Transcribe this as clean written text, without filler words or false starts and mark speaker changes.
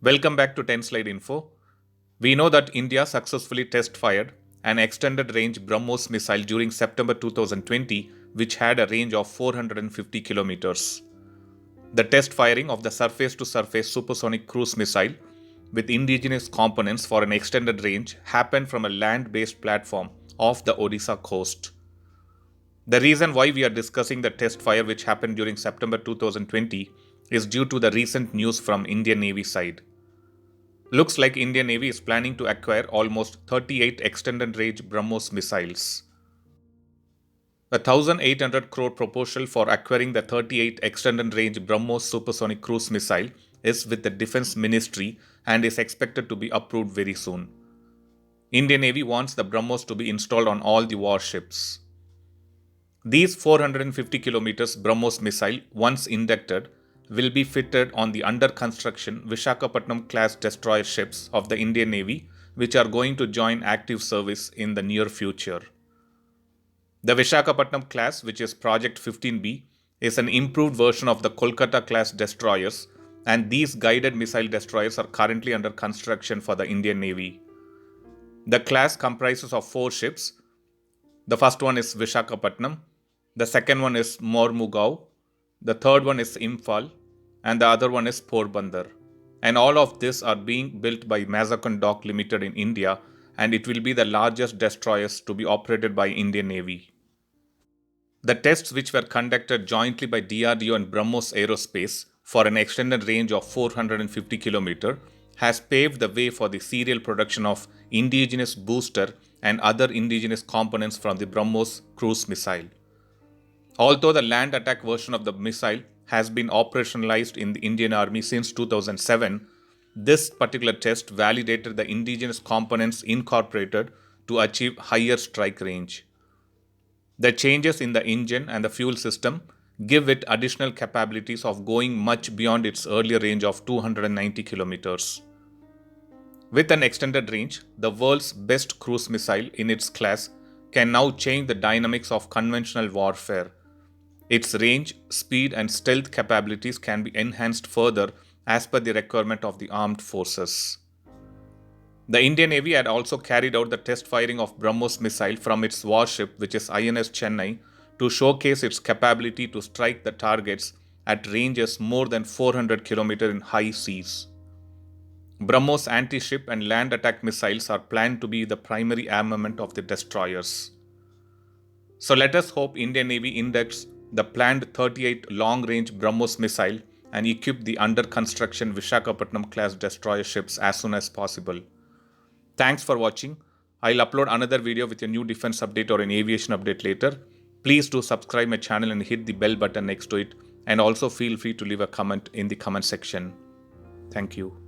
Speaker 1: Welcome back to 10 Slide Info. We know that India successfully test fired an extended range BrahMos missile during September 2020, which had a range of 450 kilometers. The test firing of the surface to surface supersonic cruise missile with indigenous components for an extended range happened from a land based platform off the Odisha coast. The reason why we are discussing the test fire which happened during September 2020 is due to the recent news from Indian Navy side. Looks like Indian Navy is planning to acquire almost 38 extended range BrahMos missiles. A 1,800 crore proposal for acquiring the 38 extended range BrahMos supersonic cruise missile is with the Defense Ministry and is expected to be approved very soon. Indian Navy wants the BrahMos to be installed on all the warships. These 450 kilometers BrahMos missile, once inducted, will be fitted on the under construction Visakhapatnam class destroyer ships of the Indian Navy, which are going to join active service in the near future. The Visakhapatnam class, which is Project 15B, is an improved version of the Kolkata class destroyers, and these guided missile destroyers are currently under construction for the Indian Navy. The class comprises of 4 ships. The first one is Visakhapatnam, the second one is Mormugao, the third one is Imphal, and the other one is Porbandar. And all of this are being built by Mazakon Dock Limited in India, and it will be the largest destroyers to be operated by Indian Navy. The tests which were conducted jointly by DRDO and BrahMos Aerospace for an extended range of 450 km has paved the way for the serial production of indigenous booster and other indigenous components from the BrahMos cruise missile. Although the land attack version of the missile has been operationalized in the Indian Army since 2007, this particular test validated the indigenous components incorporated to achieve higher strike range. The changes in the engine and the fuel system give it additional capabilities of going much beyond its earlier range of 290 kilometers. With an extended range, the world's best cruise missile in its class can now change the dynamics of conventional warfare. Its range, speed, and stealth capabilities can be enhanced further as per the requirement of the armed forces. The Indian Navy had also carried out the test firing of BrahMos missile from its warship, which is INS Chennai, to showcase its capability to strike the targets at ranges more than 400 km in high seas. BrahMos anti-ship and land attack missiles are planned to be the primary armament of the destroyers. So let us hope Indian Navy inducts the planned 38 long-range BrahMos missile and equip the under-construction Visakhapatnam class destroyer ships as soon as possible. Thanks for watching. I'll upload another video with a new defense update or an aviation update later. Please do subscribe my channel and hit the bell button next to it, and also feel free to leave a comment in the comment section. Thank you.